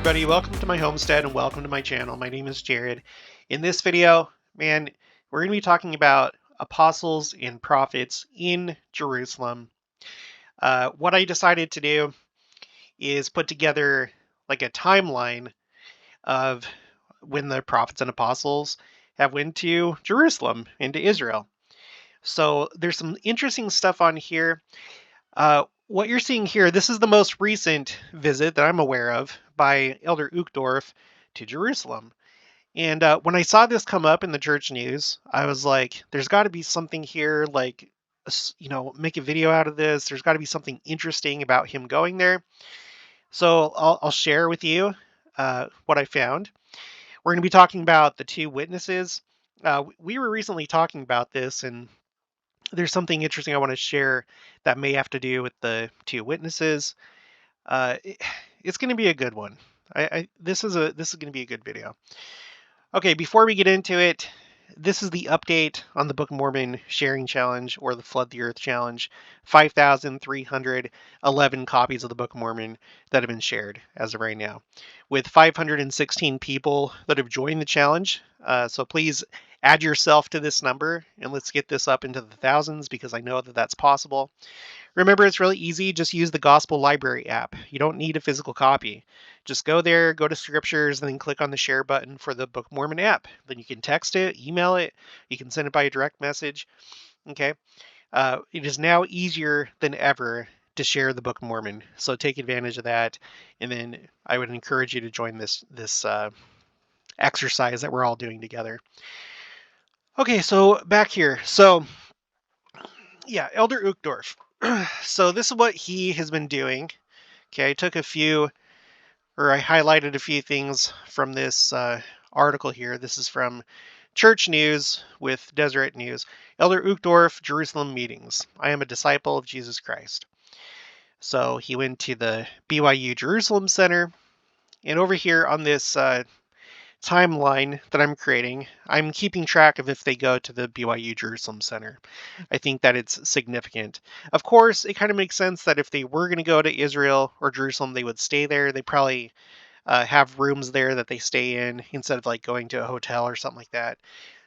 everybody, welcome to my homestead and welcome to my channel. My name is Jared. In this video, man, we're going to be talking about apostles and prophets in Jerusalem. What I decided to do is put together like a timeline of when the prophets and apostles have went to Jerusalem, into Israel. So there's some interesting stuff on here. What you're seeing here, this is the most recent visit that I'm aware of by Elder Uchtdorf to Jerusalem. And when I saw this come up in the church news, I was like, there's got to be something here, like, make a video out of this. There's got to be something interesting about him going there. So I'll share with you what I found. We're going to be talking about the two witnesses. We were recently talking about this, and there's something interesting I want to share that may have to do with the two witnesses. It's going to be a good one. This is going to be a good video. Okay, before we get into it, this is the update on the Book of Mormon Sharing Challenge, or the Flood the Earth Challenge. 5,311 copies of the Book of Mormon that have been shared as of right now, with 516 people that have joined the challenge. So please add yourself to this number, and let's get this up into the thousands, because I know that that's possible. Remember, it's really easy. Just use the Gospel Library app. You don't need a physical copy. Just go there, go to Scriptures, and then click on the share button for the Book of Mormon app. Then you can text it, email it, you can send it by a direct message. Okay. It is now easier than ever to share the Book of Mormon, so take advantage of that. And then I would encourage you to join this exercise that we're all doing together. Okay, so back here. So yeah, Elder Uchtdorf. So this is what he has been doing. Okay, I highlighted a few things from this article here. This is from Church News with Deseret News. Elder Uchtdorf, Jerusalem meetings. I am a disciple of Jesus Christ. So he went to the BYU Jerusalem Center. And over here on this timeline that I'm creating, I'm keeping track of if they go to the BYU Jerusalem Center. I think that it's significant. Of course, it kind of makes sense that if they were going to go to Israel or Jerusalem, they would stay there. They probably have rooms there that they stay in instead of like going to a hotel or something like that.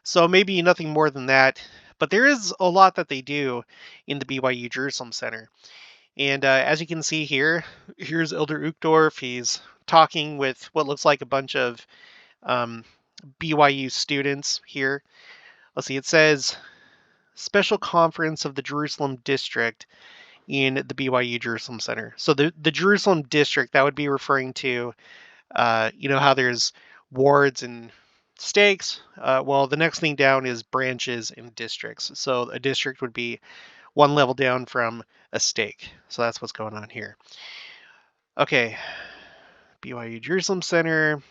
So maybe nothing more than that. But there is a lot that they do in the BYU Jerusalem Center. And as you can see here, here's Elder Uchtdorf. He's talking with what looks like a bunch of BYU students here. Let's see, it says Special Conference of the Jerusalem District in the BYU Jerusalem Center. So the Jerusalem District, that would be referring to, how there's wards and stakes. Well, the next thing down is branches and districts. So a district would be one level down from a stake. So that's what's going on here. Okay, BYU Jerusalem Center.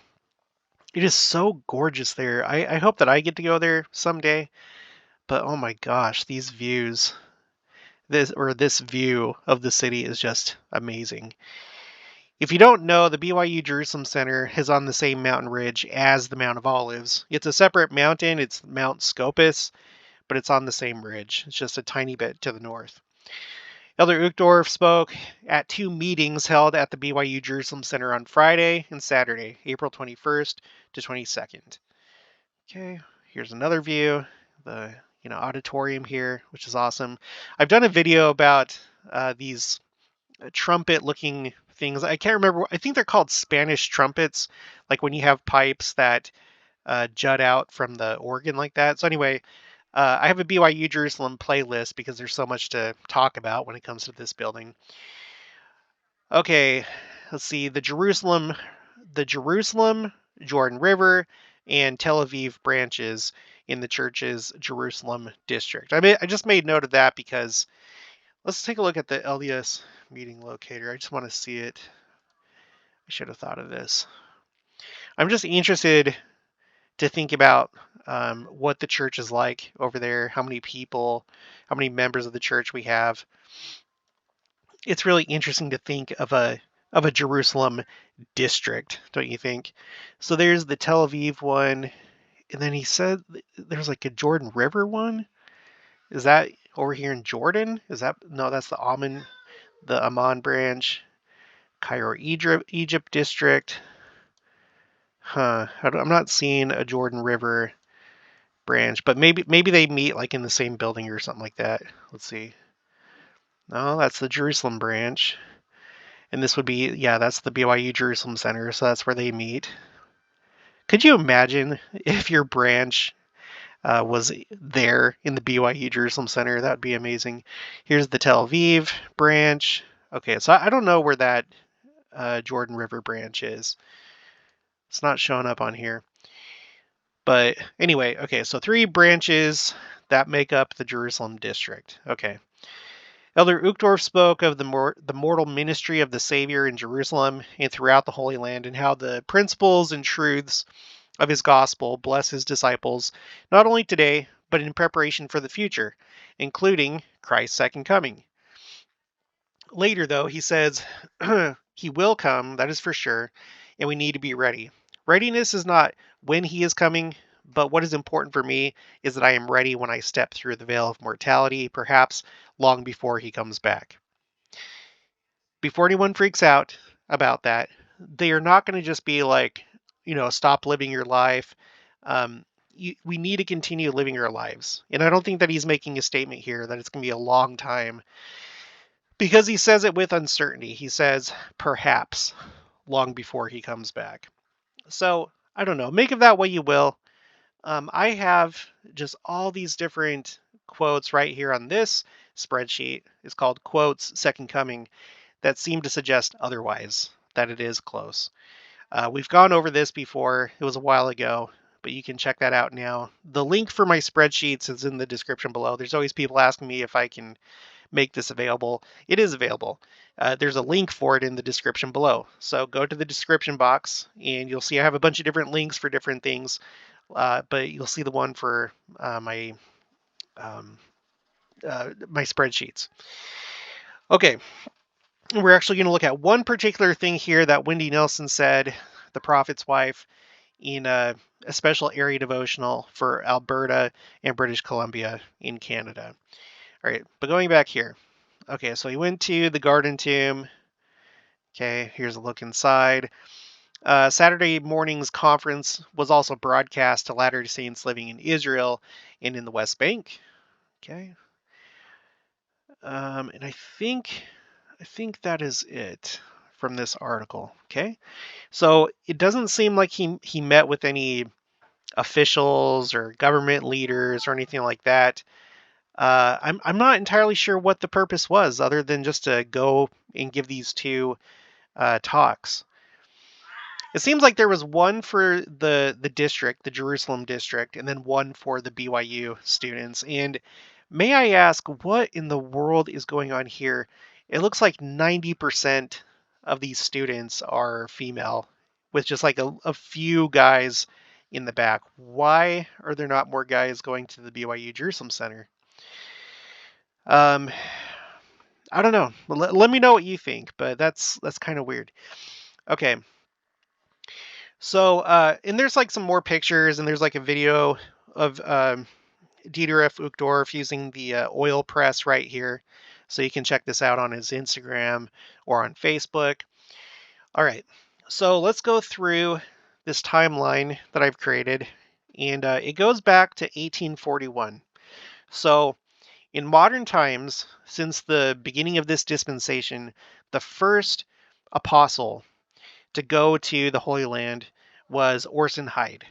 It is so gorgeous there. I hope that I get to go there someday. But oh my gosh, these views, this view of the city is just amazing. If you don't know, the BYU Jerusalem Center is on the same mountain ridge as the Mount of Olives. It's a separate mountain. It's Mount Scopus, but it's on the same ridge. It's just a tiny bit to the north. Elder Uchtdorf spoke at two meetings held at the BYU Jerusalem Center on Friday and Saturday, April 21st to 22nd. Okay, here's another view, the auditorium here, which is awesome. I've done a video about these trumpet-looking things. I can't remember. I think they're called Spanish trumpets, like when you have pipes that jut out from the organ like that. So anyway, I have a BYU Jerusalem playlist because there's so much to talk about when it comes to this building. Okay, let's see. The Jerusalem, Jordan River, and Tel Aviv branches in the church's Jerusalem district. I just made note of that because let's take a look at the LDS meeting locator. I just want to see it. I should have thought of this. I'm just interested to think about what the church is like over there, how many people, how many members of the church we have. It's really interesting to think of a Jerusalem district, don't you think? So there's the Tel Aviv one, and then he said there's like a Jordan River one. Is that over here in Jordan? No, that's the Amman branch. Cairo, Egypt district. I'm not seeing a Jordan River branch, but maybe they meet like in the same building or something like that. Let's see. No, that's the Jerusalem branch. And this would be, yeah, that's the BYU Jerusalem Center, so that's where they meet. Could you imagine if your branch was there in the BYU Jerusalem Center? That would be amazing. Here's the Tel Aviv branch. Okay, so I don't know where that Jordan River branch is. It's not showing up on here. But anyway, okay, so 3 branches that make up the Jerusalem district. Okay. Elder Uchtdorf spoke of the mortal ministry of the Savior in Jerusalem and throughout the Holy Land, and how the principles and truths of his gospel bless his disciples, not only today, but in preparation for the future, including Christ's second coming. Later, though, he says, he will come, that is for sure, and we need to be ready. Readiness is not when he is coming, but what is important for me is that I am ready when I step through the veil of mortality, perhaps long before he comes back. Before anyone freaks out about that, they are not going to just be like, stop living your life. We need to continue living our lives. And I don't think that he's making a statement here that it's going to be a long time, because he says it with uncertainty. He says, perhaps long before he comes back. So I don't know. Make of that what you will. I have just all these different quotes right here on this spreadsheet. It's called Quotes Second Coming, that seem to suggest otherwise, that it is close. We've gone over this before. It was a while ago, but you can check that out now. The link for my spreadsheets is in the description below. There's always people asking me if I can make this available. It is available. There's a link for it in the description below. So go to the description box and you'll see I have a bunch of different links for different things, but you'll see the one for my spreadsheets. Okay. We're actually going to look at one particular thing here that Wendy Nelson said, the prophet's wife, in a special area devotional for Alberta and British Columbia in Canada. All right, but going back here. Okay, so he went to the Garden Tomb. Okay, here's a look inside. Saturday morning's conference was also broadcast to Latter-day Saints living in Israel and in the West Bank. Okay. And I think that is it from this article. Okay. So it doesn't seem like he met with any officials or government leaders or anything like that. I'm not entirely sure what the purpose was, other than just to go and give these 2 talks. It seems like there was one for the district, the Jerusalem district, and then one for the BYU students. And may I ask, what in the world is going on here? It looks like 90% of these students are female, with just like a few guys in the back. Why are there not more guys going to the BYU Jerusalem Center? I don't know. Let me know what you think, but that's kind of weird. Okay. So, and there's like some more pictures, and there's like a video of Dieter F. Uchtdorf using the oil press right here. So you can check this out on his Instagram or on Facebook. All right. So let's go through this timeline that I've created, and it goes back to 1841. So in modern times, since the beginning of this dispensation, the first apostle to go to the Holy Land was Orson Hyde.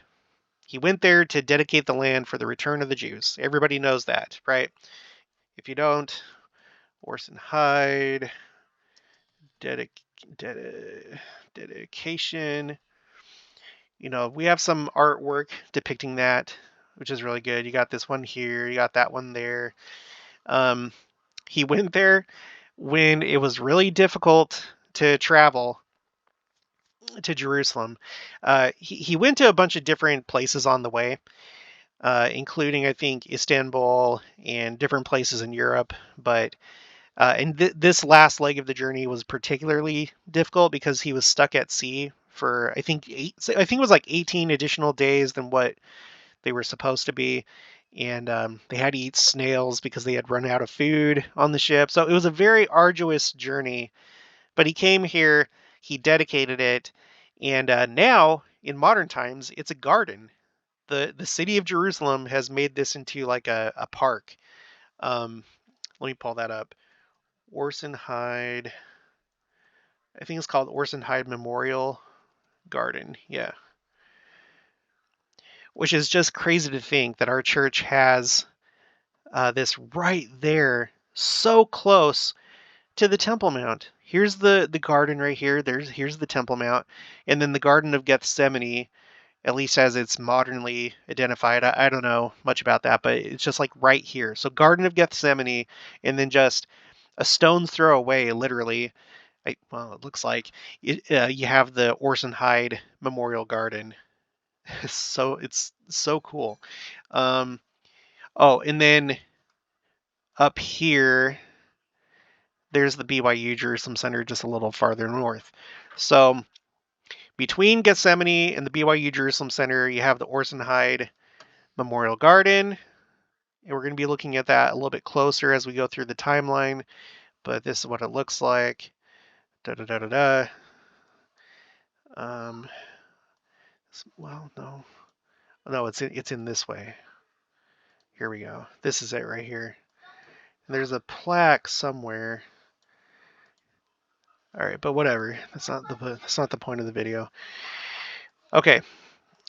He went there to dedicate the land for the return of the Jews. Everybody knows that, right? If you don't, Orson Hyde, dedication. We have some artwork depicting that, which is really good. You got this one here, you got that one there. He went there when it was really difficult to travel to Jerusalem. He went to a bunch of different places on the way, including, I think, Istanbul and different places in Europe. But and this last leg of the journey was particularly difficult because he was stuck at sea for, I think it was like 18 additional days than what they were supposed to be. And they had to eat snails because they had run out of food on the ship. So it was a very arduous journey. But he came here, he dedicated it, and now in modern times, it's a garden. The city of Jerusalem has made this into like a park. Um, let me pull that up. Orson Hyde. I think it's called Orson Hyde Memorial Garden. Yeah. Which is just crazy to think that our church has this right there, so close to the Temple Mount. Here's the garden right here. Here's the Temple Mount, and then the Garden of Gethsemane, at least as it's modernly identified. I don't know much about that, but it's just like right here. So Garden of Gethsemane, and then just a stone's throw away, literally. Well, it looks like you have the Orson Hyde Memorial Garden. So it's so cool. Um, oh, and then up here, there's the BYU Jerusalem Center just a little farther north. So between Gethsemane and the BYU Jerusalem Center, you have the Orson Hyde Memorial Garden. And we're going to be looking at that a little bit closer as we go through the timeline. But this is what it looks like. Da da da da da. Um, well, no, it's in this way. Here we go. This is it right here. And there's a plaque somewhere. All right, but whatever. That's not the point of the video. Okay,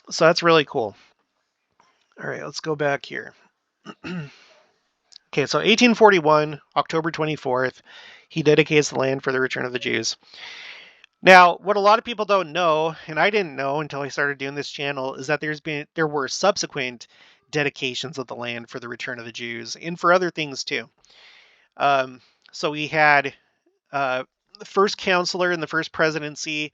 so that's really cool. All right, let's go back here. Okay, so 1841, October 24th, he dedicates the land for the return of the Jews. Now, what a lot of people don't know, and I didn't know until I started doing this channel, is that there were subsequent dedications of the land for the return of the Jews, and for other things too. So we had the first counselor in the first presidency,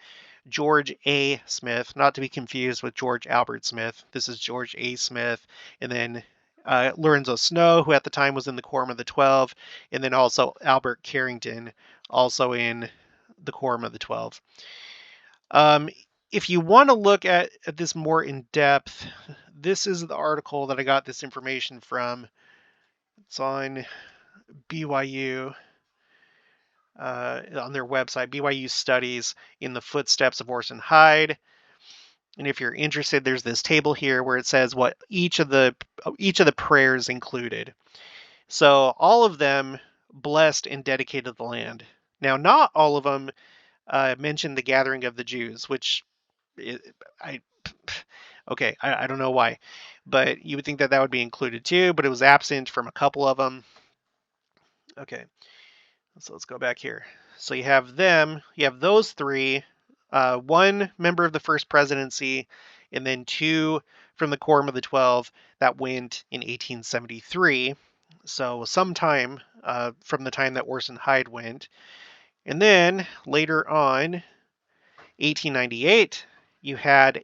George A. Smith, not to be confused with George Albert Smith. This is George A. Smith, and then Lorenzo Snow, who at the time was in the Quorum of the 12, and then also Albert Carrington, also in the Quorum of the 12. If you want to look at this more in depth, this is the article that I got this information from. It's on BYU. On their website, BYU Studies in the Footsteps of Orson Hyde. And if you're interested, there's this table here where it says what each of the prayers included. So all of them blessed and dedicated the land. Now, not all of them mentioned the gathering of the Jews, which I don't know why, but you would think that would be included too, but it was absent from a couple of them. Okay. So let's go back here. So you have those three, one member of the first presidency, and then two from the Quorum of the 12 that went in 1873. So sometime from the time that Orson Hyde went. And then later on, 1898, you had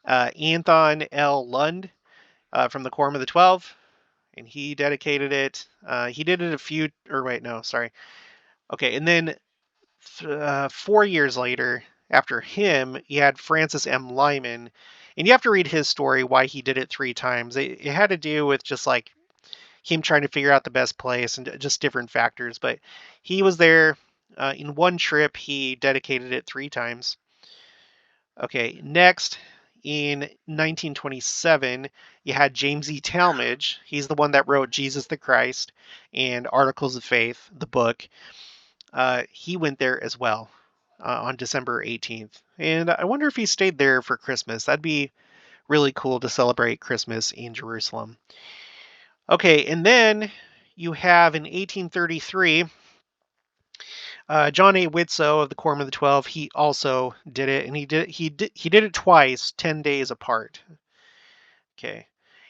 Anthon L. Lund from the Quorum of the 12, and he dedicated it. He did it Okay, and then 4 years later, after him, you had Francis M. Lyman, and you have to read his story why he did it 3 times. It had to do with just like him trying to figure out the best place and just different factors. But he was there in one trip. He dedicated it 3 times. Okay, next in 1927, you had James E. Talmage. He's the one that wrote Jesus the Christ and Articles of Faith, the book. He went there as well on December 18th. And I wonder if he stayed there for Christmas. That'd be really cool to celebrate Christmas in Jerusalem. Okay, and then you have in 1833, John A. Widtsoe of the Quorum of the 12. He also did it, and he did it twice, 10 days apart. Okay,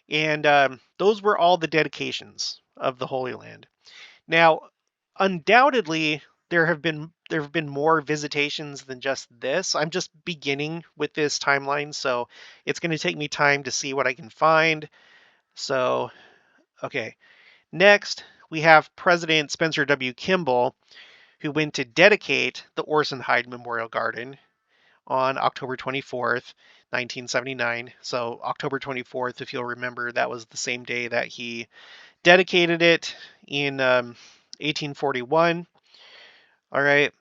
and those were all the dedications of the Holy Land. Now, undoubtedly, there have been more visitations than just this. I'm just beginning with this timeline, so it's going to take me time to see what I can find. So, okay. Next, we have President Spencer W. Kimball, who went to dedicate the Orson Hyde Memorial Garden on October 24th, 1979. So October 24th, if you'll remember, that was the same day that he dedicated it in 1841. All right.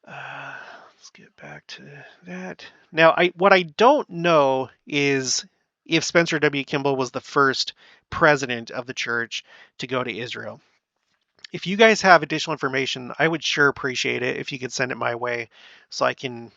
Let's get back to that. Now, what I don't know is if Spencer W. Kimball was the first president of the church to go to Israel. If you guys have additional information, I would sure appreciate it if you could send it my way so I can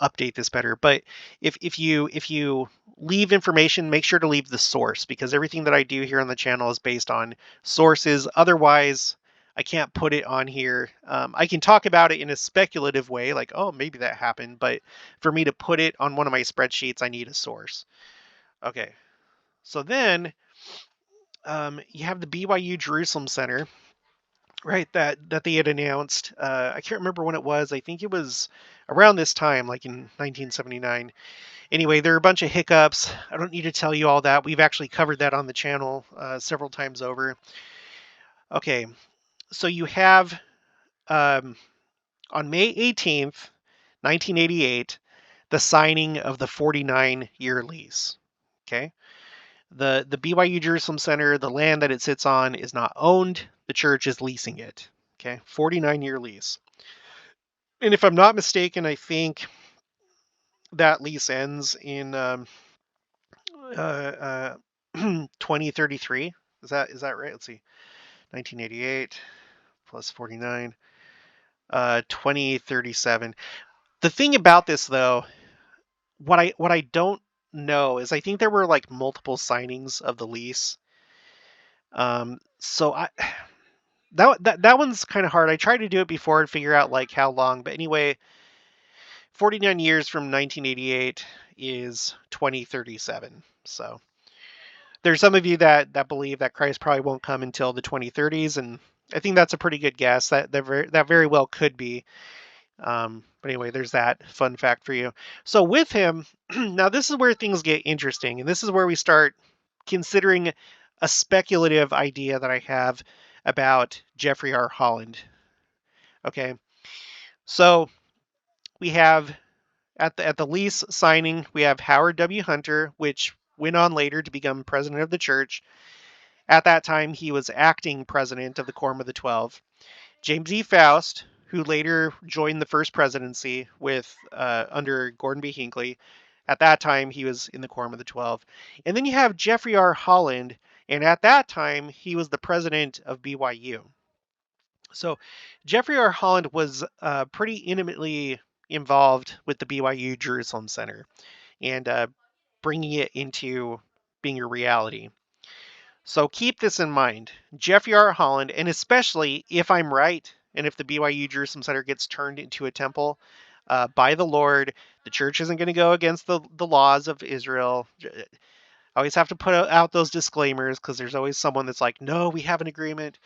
update this better. But if you leave information, make sure to leave the source, because everything that I do here on the channel is based on sources. Otherwise, I can't put it on here. I can talk about it in a speculative way, like, oh, maybe that happened. But for me to put it on one of my spreadsheets, I need a source. Okay. So then you have the BYU Jerusalem Center, right? That they had announced. I can't remember when it was. I think it was around this time, like in 1979. Anyway, there are a bunch of hiccups. I don't need to tell you all that. We've actually covered that on the channel several times over. Okay, so you have on May 18th, 1988, the signing of the 49-year lease. Okay. The BYU Jerusalem Center, the land that it sits on, is not owned. The church is leasing it. Okay, 49-year lease. And if I'm not mistaken, I think that lease ends in 2033. Is that right? Let's see. 1988 plus 49, 2037. The thing about this, though, what I don't know is I think there were like multiple signings of the lease. So that one's kind of hard. I tried to do it before and figure out like how long, but anyway, 49 years from 1988 is 2037. So there's some of you that believe that Christ probably won't come until the 2030s, and I think that's a pretty good guess. That very well could be. But anyway, there's that fun fact for you. So with him, now this is where things get interesting, and this is where we start considering a speculative idea that I have about Jeffrey R. Holland. Okay, so we have at the lease signing, we have Howard W. Hunter, which went on later to become president of the church. At that time, he was acting president of the Quorum of the 12. James E. Faust, who later joined the first presidency with under Gordon B. Hinckley. At that time, he was in the Quorum of the 12. And then you have Jeffrey R. Holland, and at that time, he was the president of BYU. So Jeffrey R. Holland was pretty intimately involved with the BYU Jerusalem Center and bringing it into being a reality. So keep this in mind. Jeffrey R. Holland, and especially if I'm right, and if the BYU Jerusalem Center gets turned into a temple by the Lord, the church isn't going to go against the laws of Israel. I always have to put out those disclaimers because there's always someone that's like, no, we have an agreement.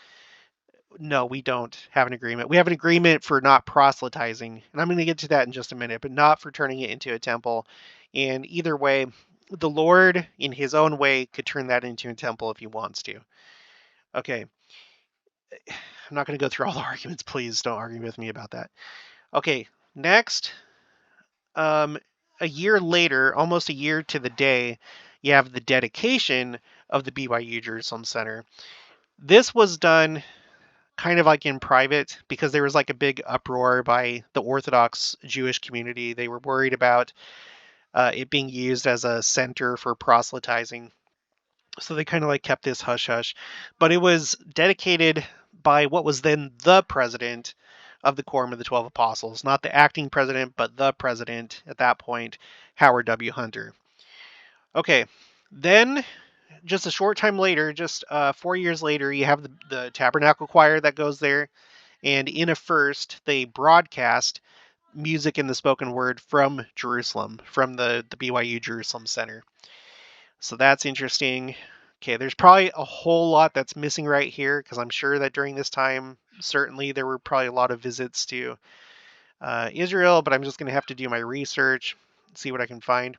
No, we don't have an agreement. We have an agreement for not proselytizing, and I'm going to get to that in just a minute, but not for turning it into a temple. And either way, the Lord, in his own way, could turn that into a temple if he wants to. Okay. I'm not going to go through all the arguments. Please don't argue with me about that. Okay, next. A year later, almost a year to the day, you have the dedication of the BYU Jerusalem Center. This was done kind of like in private because there was like a big uproar by the Orthodox Jewish community. They were worried about it being used as a center for proselytizing. So they kind of like kept this hush hush. But it was dedicated by what was then the president of the Quorum of the 12 Apostles. Not the acting president, but the president at that point, Howard W. Hunter. Okay, then just a short time later, just 4 years later, you have the Tabernacle Choir that goes there. And in a first, they broadcast music in the spoken word from Jerusalem, from the BYU Jerusalem Center. So that's interesting. Okay, there's probably a whole lot that's missing right here because I'm sure that during this time, certainly there were probably a lot of visits to Israel, but I'm just going to have to do my research, see what I can find.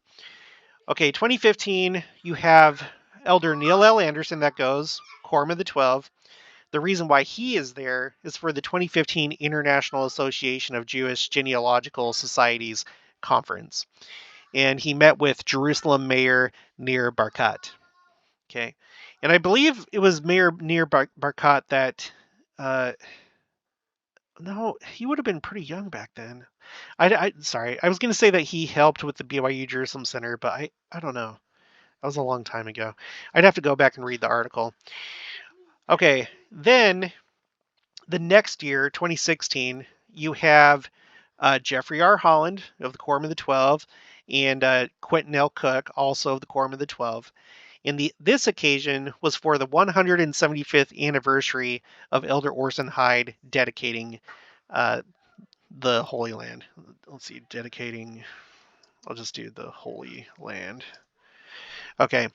Okay, 2015, you have Elder Neil L. Anderson that goes, Quorum of the 12. The reason why he is there is for the 2015 International Association of Jewish Genealogical Societies conference. And he met with Jerusalem Mayor Nir Barkat. Okay. And I believe it was Mayor Nir Barkat that No, he would have been pretty young back then. Sorry, I was going to say that he helped with the BYU Jerusalem Center, but I don't know. That was a long time ago. I'd have to go back and read the article. Okay, then the next year, 2016, you have Jeffrey R. Holland of the Quorum of the 12 and Quentin L. Cook, also of the Quorum of the 12. And this occasion was for the 175th anniversary of Elder Orson Hyde dedicating uh, the Holy Land. Let's see, dedicating. I'll just do the Holy Land. Okay.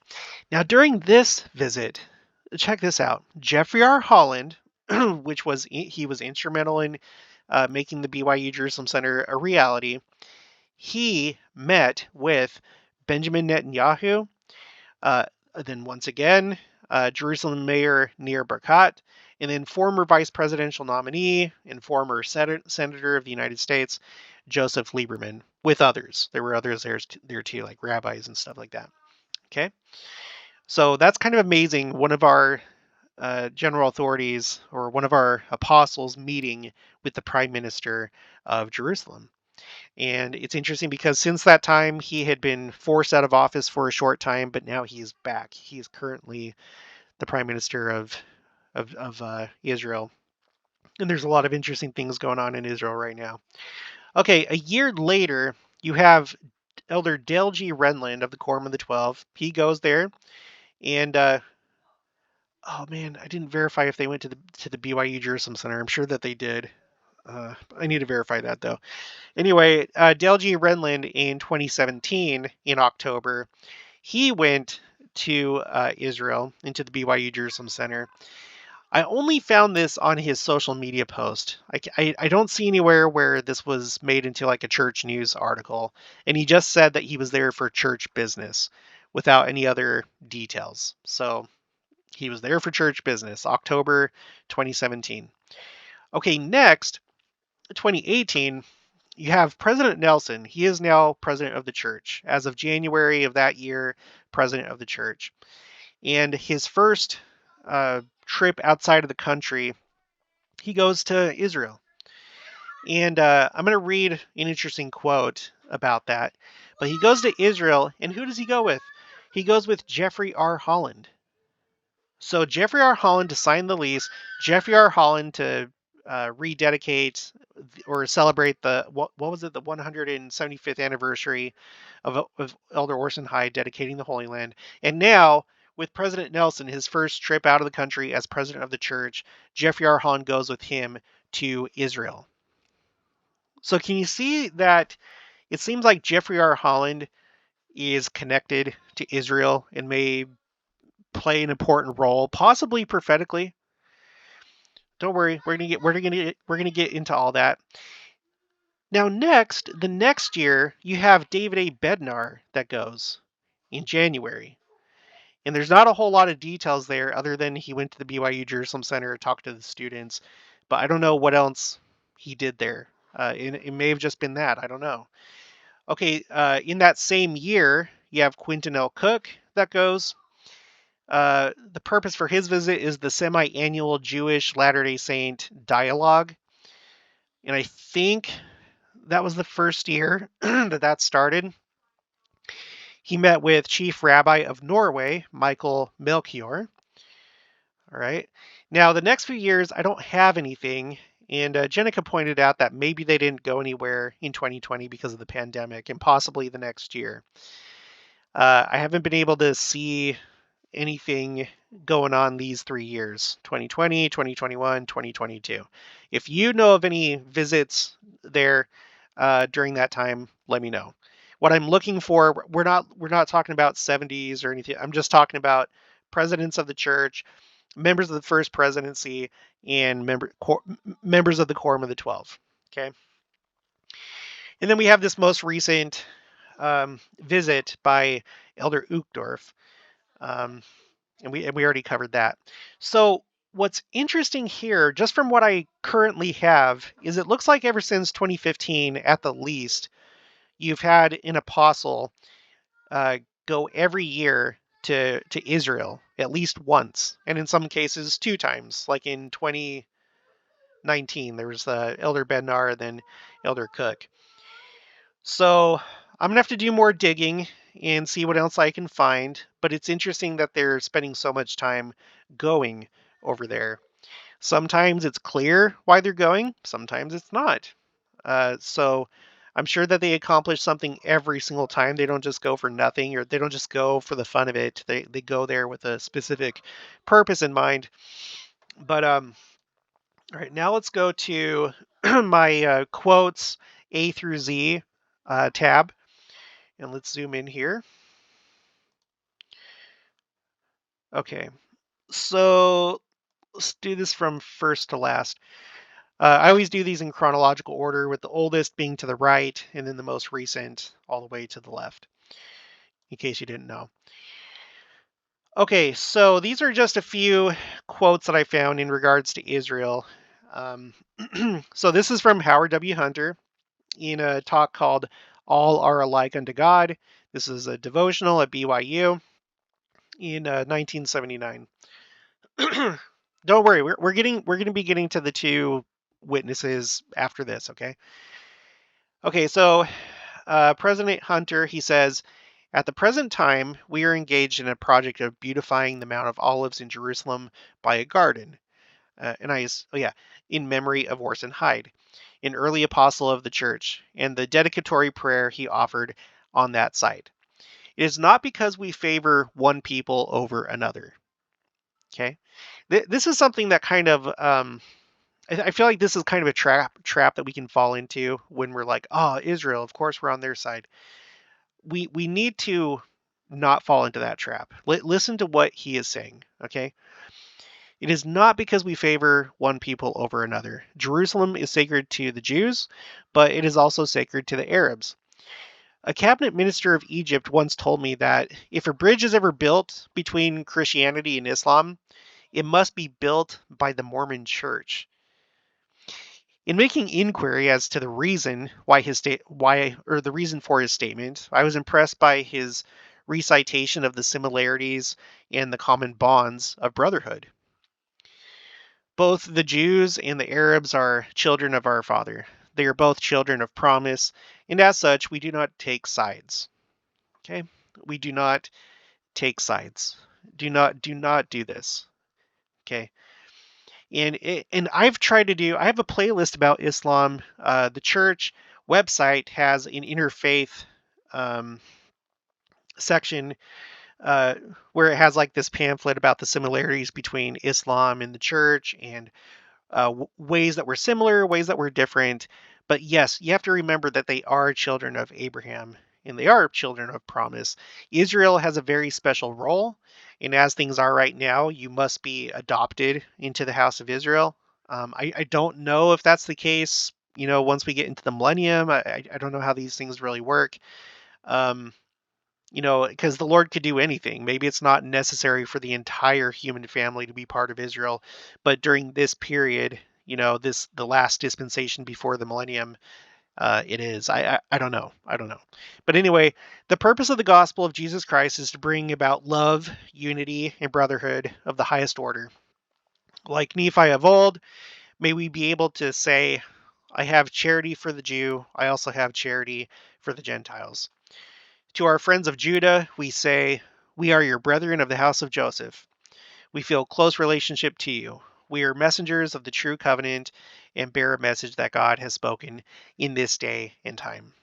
Now, during this visit, check this out. Jeffrey R. Holland, he was instrumental in making the BYU Jerusalem Center a reality. He met with Benjamin Netanyahu, uh, then once again, Jerusalem Mayor Nir Barkat, and then former vice presidential nominee and former senator of the United States, Joseph Lieberman, with others. There were others there too, like rabbis and stuff like that. Okay, so that's kind of amazing. One of our general authorities or one of our apostles meeting with the prime minister of Jerusalem. And it's interesting because since that time, he had been forced out of office for a short time, but now he's back. He's currently the prime minister of Israel. And there's a lot of interesting things going on in Israel right now. Okay, a year later, you have Elder Dale G. Renland of the Quorum of the 12. He goes there, and oh man, I didn't verify if they went to the BYU Jerusalem Center. I'm sure that they did. I need to verify that though. Anyway, Dale G. Renland in 2017, in October, he went to Israel, into the BYU Jerusalem Center. I only found this on his social media post. I don't see anywhere where this was made into like a church news article. And he just said that he was there for church business without any other details. So he was there for church business, October 2017. Okay, next, 2018, you have President Nelson. He is now president of the church. As of January of that year, president of the church. And his first trip outside of the country, he goes to Israel. And I'm going to read an interesting quote about that. But he goes to Israel, and who does he go with? He goes with Jeffrey R. Holland. So Jeffrey R. Holland to sign the lease, Jeffrey R. Holland to rededicate or celebrate what was it, the 175th anniversary of Elder Orson Hyde dedicating the Holy Land. And now, with President Nelson, his first trip out of the country as president of the church, Jeffrey R. Holland goes with him to Israel. So can you see that it seems like Jeffrey R. Holland is connected to Israel and may play an important role, possibly prophetically. Don't worry, we're gonna get into all that. Now, the next year, you have David A. Bednar that goes in January, and there's not a whole lot of details there other than he went to the BYU Jerusalem Center, talked to the students, but I don't know what else he did there. It may have just been that. I don't know. Okay, in that same year, you have Quentin L. Cook that goes. The purpose for his visit is the semi-annual Jewish Latter-day Saint dialogue. And I think that was the first year that started. He met with Chief Rabbi of Norway, Michael Melchior. All right. Now, the next few years, I don't have anything. And Jenica pointed out that maybe they didn't go anywhere in 2020 because of the pandemic and possibly the next year. I haven't been able to see anything going on these 3 years, 2020, 2021, 2022. If you know of any visits there during that time, let me know. What I'm looking for, we're not talking about 70s or anything. I'm just talking about presidents of the church, members of the first presidency, and members of the Quorum of the 12. Okay. And then we have this most recent visit by Elder Uchtdorf. And we already covered that. So what's interesting here, just from what I currently have, is it looks like ever since 2015, at the least, you've had an apostle go every year to Israel at least once, and in some cases 2 times, like in 20. 19. There was Elder Bednar and then Elder Cook. So I'm going to have to do more digging and see what else I can find. But it's interesting that they're spending so much time going over there. Sometimes it's clear why they're going, sometimes it's not. So I'm sure that they accomplish something every single time. They don't just go for nothing, or they don't just go for the fun of it. They go there with a specific purpose in mind. But all right, now let's go to my quotes A through Z tab, and let's zoom in here. Okay, so let's do this from first to last. I always do these in chronological order, with the oldest being to the right and then the most recent all the way to the left, in case you didn't know. Okay, so these are just a few quotes that I found in regards to Israel. Um, so this is from Howard W. Hunter in a talk called All Are Alike Unto God. This is a devotional at BYU in 1979. Don't worry, we're going to be getting to the two witnesses after this, okay? Okay, so President Hunter, he says, at the present time, we are engaged in a project of beautifying the Mount of Olives in Jerusalem by a garden. In memory of Orson Hyde, an early apostle of the church, and the dedicatory prayer he offered on that site. It is not because we favor one people over another. Okay, this is something that kind of I feel like this is kind of a trap that we can fall into when we're like, oh, Israel, of course we're on their side. We need to not fall into that trap. Listen to what he is saying. Okay. It is not because we favor one people over another. Jerusalem is sacred to the Jews, but it is also sacred to the Arabs. A cabinet minister of Egypt once told me that if a bridge is ever built between Christianity and Islam, it must be built by the Mormon Church. In making inquiry as to the reason the reason for his statement, I was impressed by his recitation of the similarities and the common bonds of brotherhood. Both the Jews and the Arabs are children of our Father. They are both children of promise, and as such, we do not take sides. Okay? We do not take sides. Do not do this. Okay? And I've tried to do. I have a playlist about Islam. The church website has an interfaith um, section where it has like this pamphlet about the similarities between Islam and the church, and ways that were similar, ways that were different. But yes, you have to remember that they are children of Abraham and they are children of promise. Israel has a very special role. And as things are right now, you must be adopted into the house of Israel. I don't know if that's the case, once we get into the millennium. I don't know how these things really work. Um, because the Lord could do anything. Maybe it's not necessary for the entire human family to be part of Israel, but during this period, the last dispensation before the millennium, it is. I don't know. I don't know. But anyway, the purpose of the gospel of Jesus Christ is to bring about love, unity, and brotherhood of the highest order. Like Nephi of old, may we be able to say, I have charity for the Jew. I also have charity for the Gentiles. To our friends of Judah, we say, we are your brethren of the house of Joseph. We feel close relationship to you. We are messengers of the true covenant and bear a message that God has spoken in this day and time.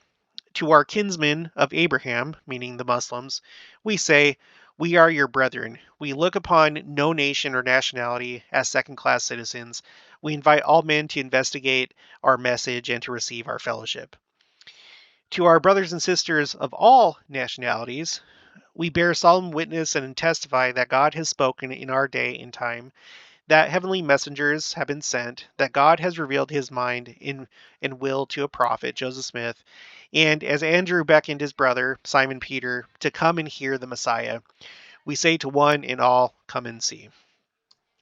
To our kinsmen of Abraham, meaning the Muslims, we say, we are your brethren. We look upon no nation or nationality as second-class citizens. We invite all men to investigate our message and to receive our fellowship. To our brothers and sisters of all nationalities, we bear solemn witness and testify that God has spoken in our day and time, that heavenly messengers have been sent, that God has revealed his mind and will to a prophet, Joseph Smith, and as Andrew beckoned his brother, Simon Peter, to come and hear the Messiah, we say to one and all, come and see.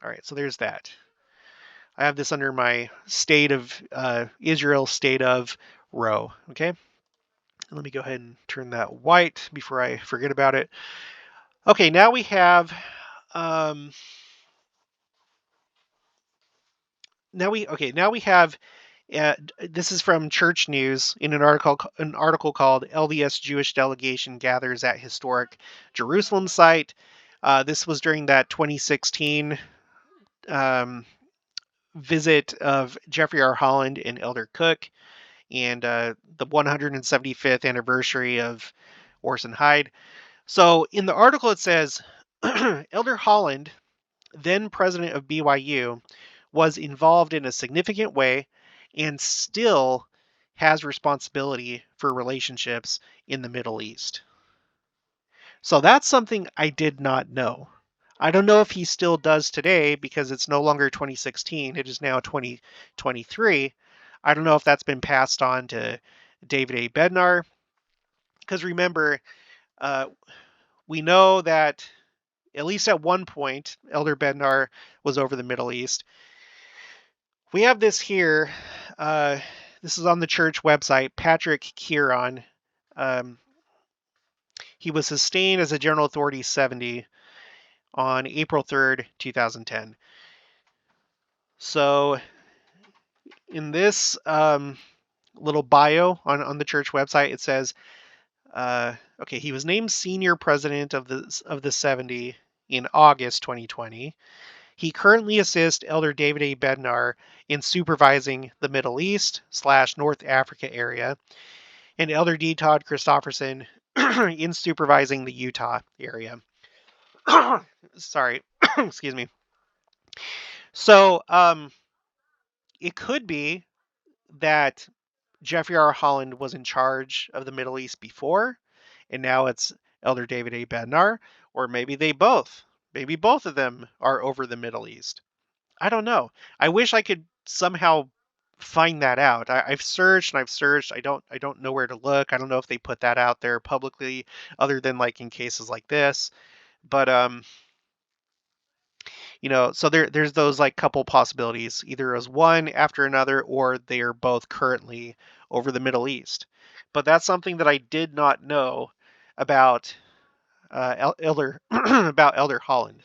All right, so there's that. I have this under my state of Israel, state of row, okay? Let me go ahead and turn that white before I forget about it. Okay, now we have now we have this is from Church News in an article called LDS Jewish Delegation Gathers at Historic Jerusalem Site. This was during that 2016 um, visit of Jeffrey R. Holland and Elder Cook, and the 175th anniversary of Orson Hyde. So in the article it says Elder Holland, then president of BYU, was involved in a significant way and still has responsibility for relationships in the Middle East. So that's something I did not know. I don't know if he still does today because it's no longer 2016, it is now 2023. I don't know if that's been passed on to David A. Bednar, because remember, uh, we know that at least at one point, Elder Bednar was over the Middle East. We have this here. This is on the church website. Patrick Kearon. Um, he was sustained as a General Authority 70 on April 3rd, 2010. So in this little bio on the church website, it says, okay, he was named senior president of the 70 in August 2020. He currently assists Elder David A. Bednar in supervising the Middle East / North Africa area, and Elder D. Todd Christofferson in supervising the Utah area. Sorry, excuse me. So it could be that Jeffrey R. Holland was in charge of the Middle East before, and now it's Elder David A. Bednar, or maybe they both. Maybe both of them are over the Middle East. I don't know. I wish I could somehow find that out. I've searched and I've searched. I don't know where to look. I don't know if they put that out there publicly, other than like in cases like this. But so there's those like couple possibilities. Either as one after another, or they are both currently over the Middle East. But that's something that I did not know about Elder about Elder Holland.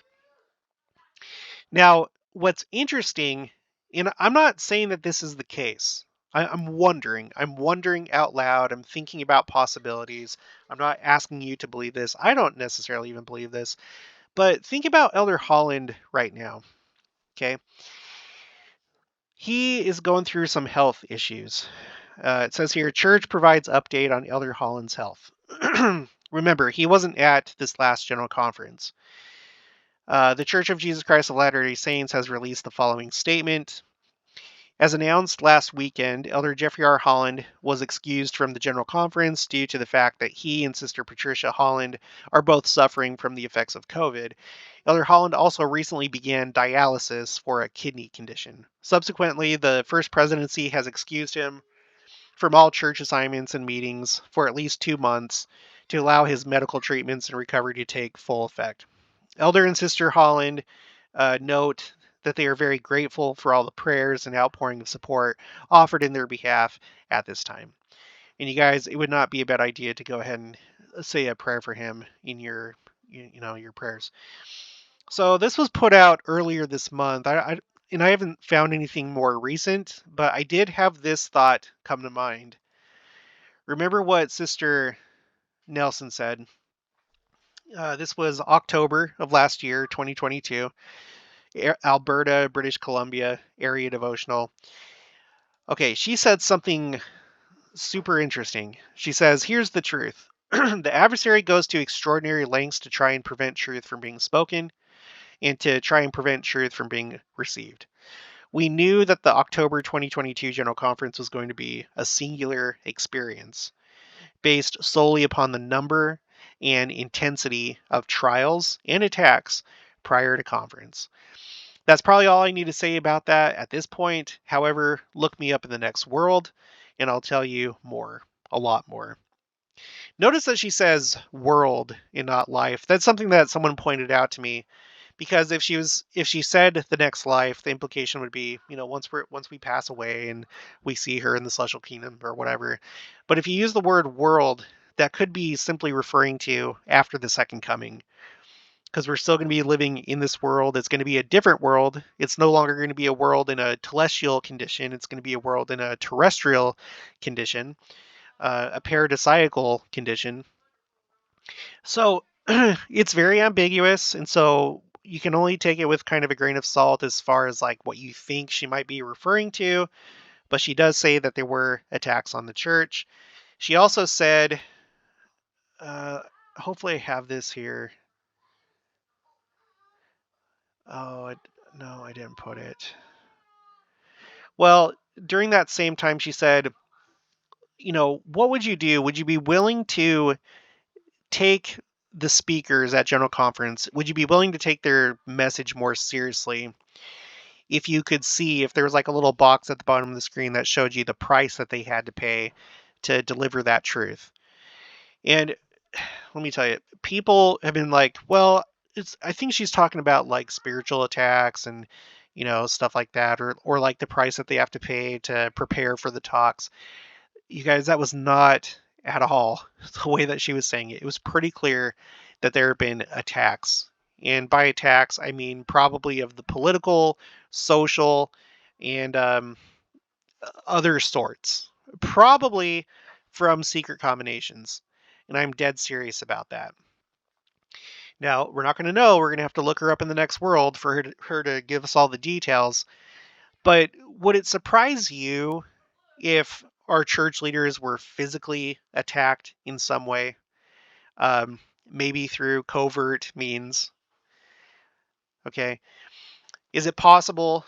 Now, what's interesting, and I'm not saying that this is the case. I'm wondering. I'm wondering out loud. I'm thinking about possibilities. I'm not asking you to believe this. I don't necessarily even believe this. But think about Elder Holland right now. Okay. He is going through some health issues. It says here, church provides update on Elder Holland's health. Remember, he wasn't at this last general conference. The Church of Jesus Christ of Latter-day Saints has released the following statement. As announced last weekend, Elder Jeffrey R. Holland was excused from the General Conference due to the fact that he and Sister Patricia Holland are both suffering from the effects of COVID. Elder Holland also recently began dialysis for a kidney condition. Subsequently, the First Presidency has excused him from all church assignments and meetings for at least 2 months to allow his medical treatments and recovery to take full effect. Elder and Sister Holland note that they are very grateful for all the prayers and outpouring of support offered in their behalf at this time. And you guys, it would not be a bad idea to go ahead and say a prayer for him in your prayers. So this was put out earlier this month. I haven't found anything more recent, but I did have this thought come to mind. Remember what Sister Nelson said? This was October of last year, 2022. Alberta, British Columbia area devotional. Okay, she said something super interesting. She says, here's the truth. The adversary goes to extraordinary lengths to try and prevent truth from being spoken and to try and prevent truth from being received. We knew that the October 2022 General Conference was going to be a singular experience based solely upon the number and intensity of trials and attacks prior to conference. That's probably all I need to say about that at this point. However, look me up in the next world and I'll tell you more, a lot more. Notice that she says world and not life. That's something that someone pointed out to me, because if she said the next life, the implication would be, once we pass away and we see her in the celestial kingdom or whatever. But if you use the word world, that could be simply referring to after the second coming. because we're still going to be living in this world. It's going to be a different world. It's no longer going to be a world in a telestial condition. It's going to be a world in a terrestrial condition, a paradisiacal condition. So it's very ambiguous, and so you can only take it with kind of a grain of salt as far as like what you think she might be referring to. But she does say that there were attacks on the church. She also said, uh, hopefully I have this here. Oh, no, I didn't put it. Well, during that same time, she said, what would you do? Would you be willing to take the speakers at General Conference? Would you be willing to take their message more seriously if you could see if there was like a little box at the bottom of the screen that showed you the price that they had to pay to deliver that truth? And let me tell you, people have been like, well, I think she's talking about like spiritual attacks and stuff like that, or like the price that they have to pay to prepare for the talks. You guys, that was not at all the way that she was saying it. It was pretty clear that there have been attacks. And by attacks, I mean probably of the political, social, and other sorts. Probably from secret combinations. And I'm dead serious about that. Now, we're not going to know. We're going to have to look her up in the next world for her to give us all the details. But would it surprise you if our church leaders were physically attacked in some way? Maybe through covert means. Okay. Is it possible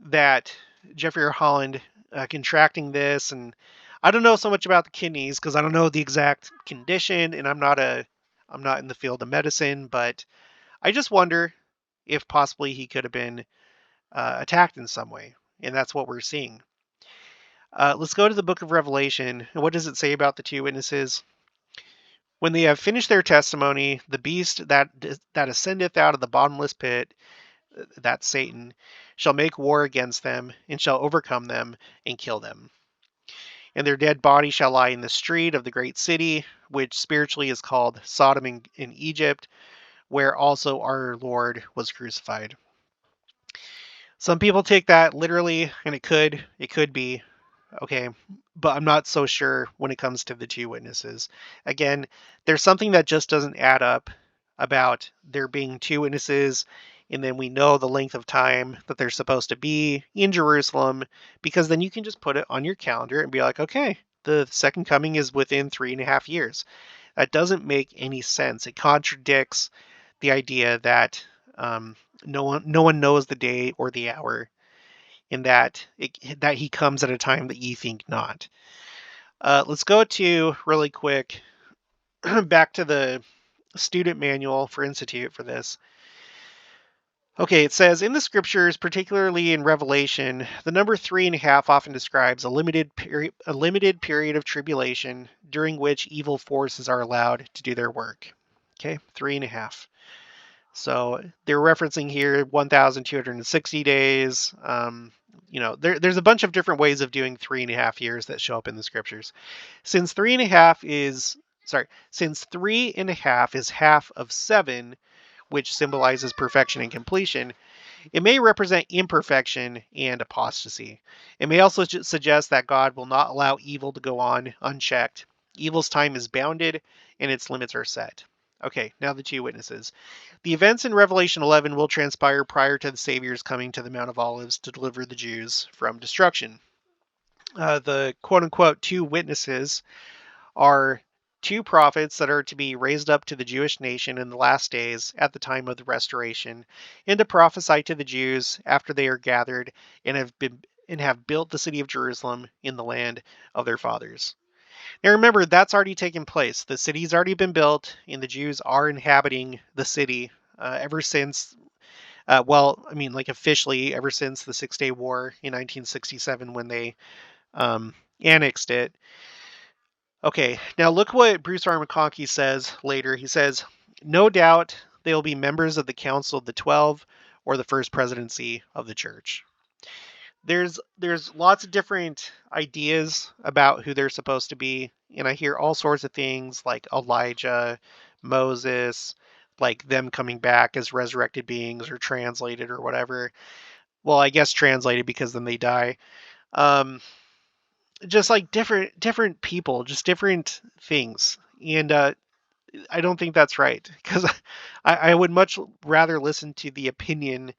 that Jeffrey or Holland contracting this, and I don't know so much about the kidneys because I don't know the exact condition, and I'm not in the field of medicine, but I just wonder if possibly he could have been attacked in some way, and that's what we're seeing. Let's go to the book of Revelation. And what does it say about the two witnesses? When they have finished their testimony, the beast that ascendeth out of the bottomless pit, that's Satan, shall make war against them, and shall overcome them, and kill them. And their dead body shall lie in the street of the great city, which spiritually is called Sodom in Egypt, where also our Lord was crucified. Some people take that literally, and it could be, okay, but I'm not so sure when it comes to the two witnesses. Again, there's something that just doesn't add up about there being two witnesses, and then we know the length of time that they're supposed to be in Jerusalem, because then you can just put it on your calendar and be like, okay, the second coming is within 3.5 years. That doesn't make any sense. It contradicts the idea that no one knows the day or the hour, and that he comes at a time that ye think not. Let's go to really quick back to the student manual for Institute for this. Okay, it says, in the scriptures, particularly in Revelation, the number 3.5 often describes a limited period of tribulation during which evil forces are allowed to do their work. Okay, 3.5. So they're referencing here 1,260 days. There's a bunch of different ways of doing 3.5 years that show up in the scriptures. Since 3.5 is half of 7, which symbolizes perfection and completion, it may represent imperfection and apostasy. It may also suggest that God will not allow evil to go on unchecked. Evil's time is bounded and its limits are set. Okay, now the two witnesses. The events in Revelation 11 will transpire prior to the Savior's coming to the Mount of Olives to deliver the Jews from destruction. The quote-unquote two witnesses are two prophets that are to be raised up to the Jewish nation in the last days at the time of the restoration, and to prophesy to the Jews after they are gathered and have built the city of Jerusalem in the land of their fathers. Now remember, that's already taken place. The city's already been built, and the Jews are inhabiting the city ever since, officially ever since the 6-Day War in 1967 when they annexed it. Okay, now look what Bruce R. McConkie says later. He says, no doubt they will be members of the Council of the 12 or the First Presidency of the Church. There's lots of different ideas about who they're supposed to be, and I hear all sorts of things like Elijah, Moses, like them coming back as resurrected beings or translated or whatever. Well, I guess translated because then they die. Um, just like different people, just different things. And I don't think that's right because I would much rather listen to the opinion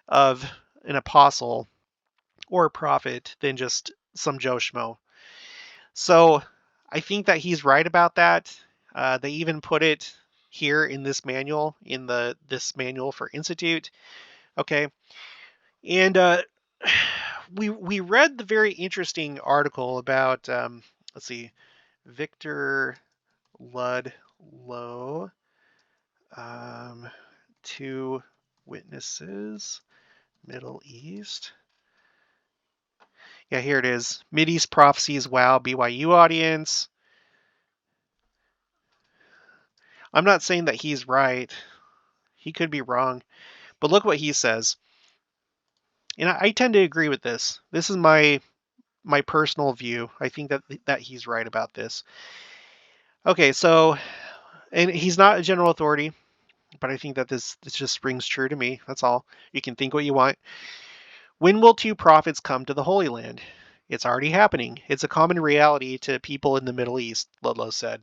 of an apostle or a prophet than just some Joe Schmo. So I think that he's right about that. They even put it here in this manual, in this manual for Institute. Okay, and we read the very interesting article about let's see, Victor Ludlow, um, two witnesses, Middle East. Yeah, here it is. Mideast prophecies. Wow, BYU audience. I'm not saying that he's right. He could be wrong. But look what he says. And I tend to agree with this. This is my personal view. I think that he's right about this. Okay, so and he's not a general authority, but I think that this just rings true to me. That's all. You can think what you want. When will two prophets come to the Holy Land? It's already happening. It's a common reality to people in the Middle East, Ludlow said.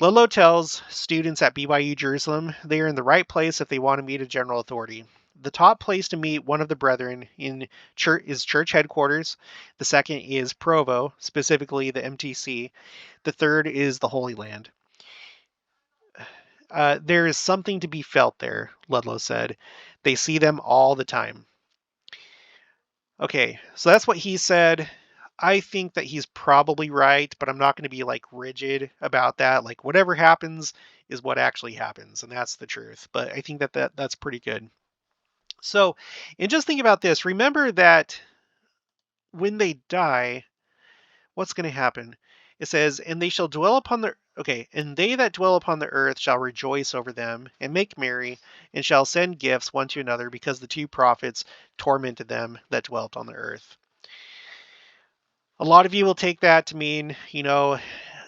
Ludlow tells students at BYU Jerusalem they are in the right place if they want to meet a general authority. The top place to meet one of the brethren in church is church headquarters. The second is Provo, specifically the MTC. The third is the Holy Land. There is something to be felt there, Ludlow said. They see them all the time. Okay, so that's what he said. I think that he's probably right, but I'm not going to be like rigid about that. Like whatever happens is what actually happens, and that's the truth. But I think that's pretty good. So, and just think about this. Remember that when they die, what's going to happen? It says, and they shall dwell upon the okay, and they that dwell upon the earth shall rejoice over them and make merry, and shall send gifts one to another, because the two prophets tormented them that dwelt on the earth. A lot of you will take that to mean,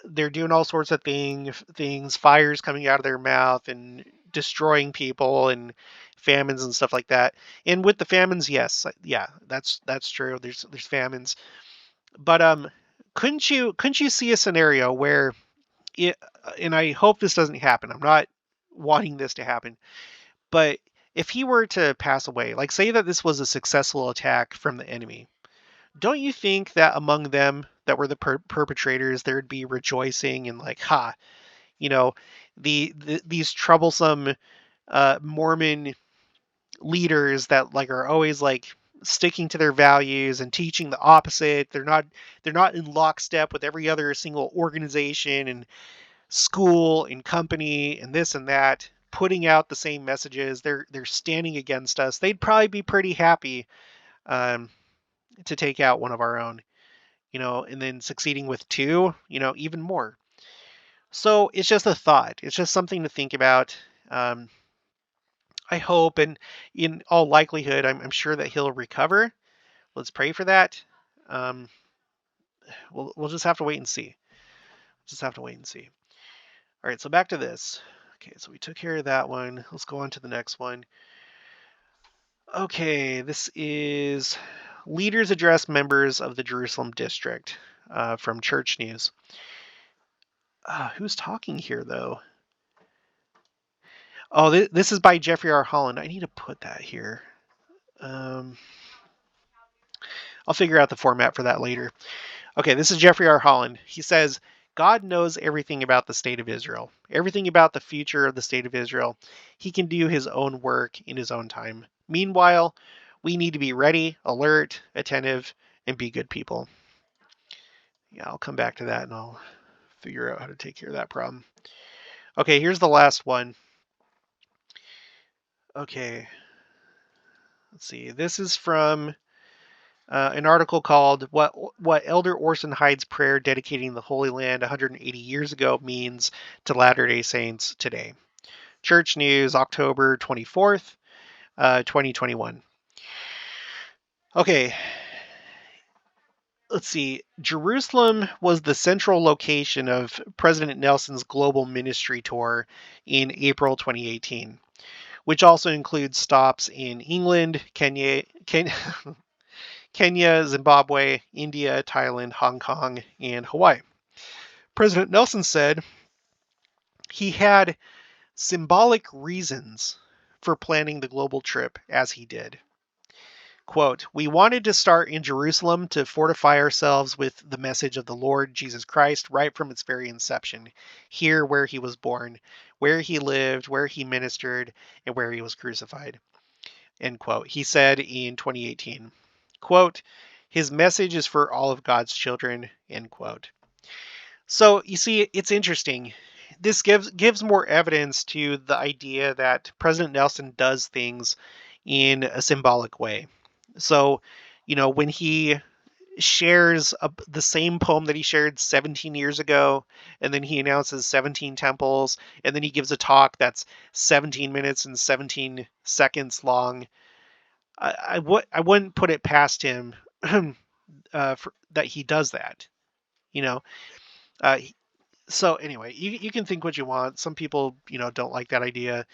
they're doing all sorts of things, fires coming out of their mouth and destroying people and famines and stuff like that. And with the famines, yes, yeah, that's true. There's famines, but couldn't you see a scenario where it, and I hope this doesn't happen. I'm not wanting this to happen, but if he were to pass away, like say that this was a successful attack from the enemy, don't you think that among them that were the perpetrators, there'd be rejoicing and like, ha, you know, these troublesome Mormon leaders that like are always like sticking to their values and teaching the opposite. They're not in lockstep with every other single organization and school and company and this and that, putting out the same messages. They're standing against us. They'd probably be pretty happy um, to take out one of our own, and then succeeding with two, even more. So it's just a thought. It's just something to think about. Um, I hope, and in all likelihood, I'm sure that he'll recover. Let's pray for that. Um, we'll just have to wait and see. Just have to wait and see. All right, so back to this. Okay, so we took care of that one. Let's go on to the next one. Okay, this is leaders address members of the Jerusalem district from Church News. Who's talking here, though? Oh, this is by Jeffrey R. Holland. I need to put that here. I'll figure out the format for that later. Okay, this is Jeffrey R. Holland. He says, God knows everything about the state of Israel, everything about the future of the state of Israel. He can do his own work in his own time. Meanwhile, we need to be ready, alert, attentive, and be good people. Yeah, I'll come back to that and I'll figure out how to take care of that problem. Okay, here's the last one. Okay, let's see. This is from an article called "What Elder Orson Hyde's prayer dedicating the Holy Land 180 years ago means to Latter-day Saints today." Church News, October 24th, 2021. Okay. let's see, Jerusalem was the central location of President Nelson's global ministry tour in April 2018, which also includes stops in England, Kenya, Zimbabwe, India, Thailand, Hong Kong, and Hawaii. President Nelson said he had symbolic reasons for planning the global trip as he did. Quote, "We wanted to start in Jerusalem to fortify ourselves with the message of the Lord Jesus Christ right from its very inception, here where he was born, where he lived, where he ministered, and where he was crucified." End quote. He said in 2018, quote, "His message is for all of God's children," end quote. So you see, it's interesting. This gives more evidence to the idea that President Nelson does things in a symbolic way. So, when he shares the same poem that he shared 17 years ago, and then he announces 17 temples, and then he gives a talk that's 17 minutes and 17 seconds long, I wouldn't put it past him that he does that. You know, uh, so anyway, you can think what you want. Some people, don't like that idea.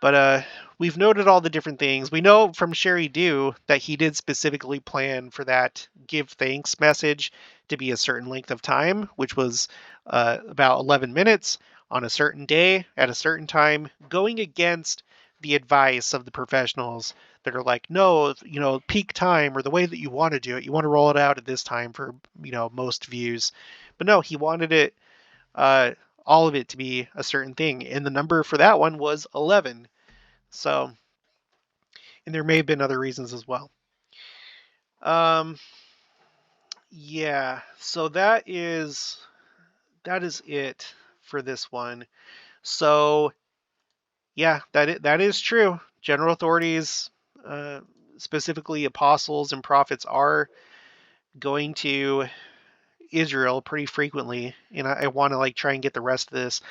But we've noted all the different things. We know from Sherry Dew that he did specifically plan for that give thanks message to be a certain length of time, which was about 11 minutes on a certain day at a certain time, going against the advice of the professionals that are like, no, peak time or the way that you want to do it. You want to roll it out at this time for, most views. But no, he wanted it all of it to be a certain thing. And the number for that one was 11. So, and there may have been other reasons as well. Yeah, so that is it for this one. So, yeah, that is true. General authorities, specifically apostles and prophets, are going to Israel pretty frequently, and I want to try and get the rest of this.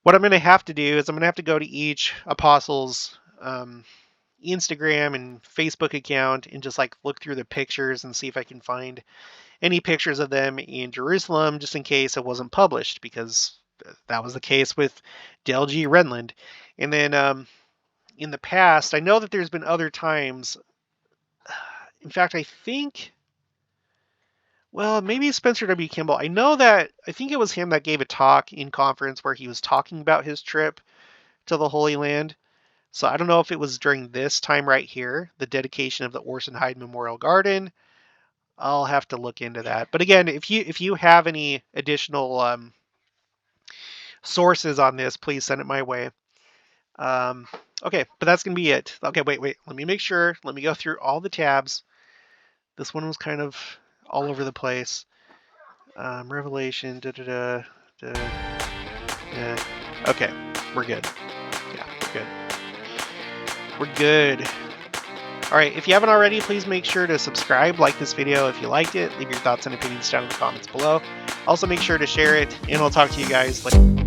What I'm going to have to do is I'm going to have to go to each apostle's Instagram and Facebook account and just look through the pictures and see if I can find any pictures of them in Jerusalem, just in case it wasn't published, because that was the case with Dale G. Renland. And then in the past, I know that there's been other times. In fact, I think, well, maybe Spencer W. Kimball. I think it was him that gave a talk in conference where he was talking about his trip to the Holy Land. So I don't know if it was during this time right here, the dedication of the Orson Hyde Memorial Garden. I'll have to look into that. But again, if you have any additional sources on this, please send it my way. Okay, but that's going to be it. Okay, wait. Let me make sure. Let me go through all the tabs. This one was kind of all over the place. Revelation, yeah. Okay, we're good. Yeah, we're good. We're good. All right, if you haven't already, please make sure to subscribe, like this video if you liked it, leave your thoughts and opinions down in the comments below. Also, make sure to share it, and I'll talk to you guys later.